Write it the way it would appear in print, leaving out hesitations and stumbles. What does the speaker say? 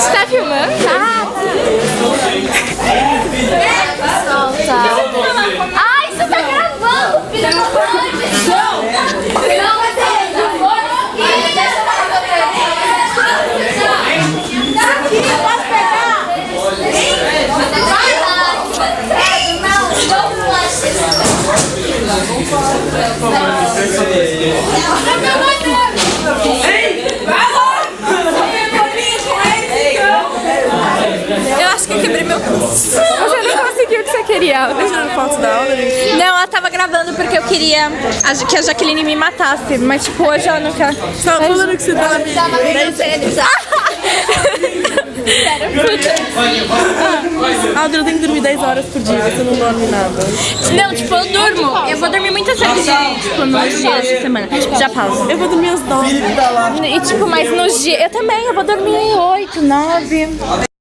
Você tá filmando? Tá. Solta. Ai, você tá gravando, filha da mãe. Não, mas é. Aqui, posso pegar? Vai lá. Eu acho que eu quebrei meu pulso. Você não conseguiu o que você queria. Ela tá tirando foto da aula, gente? Não, ela tava gravando porque eu queria que a Jaqueline me matasse. Mas tipo, hoje ela não quer. Você tava falando que você tava me... Aldra, tem que dormir 10 horas por dia, você não dorme nada. Não, tipo, eu durmo. Eu vou dormir muitas vezes, tipo, nos dias de semana. Já pausa. Eu vou dormir às 9. E tipo, mas nos dias... Eu também, eu vou dormir 8, 9.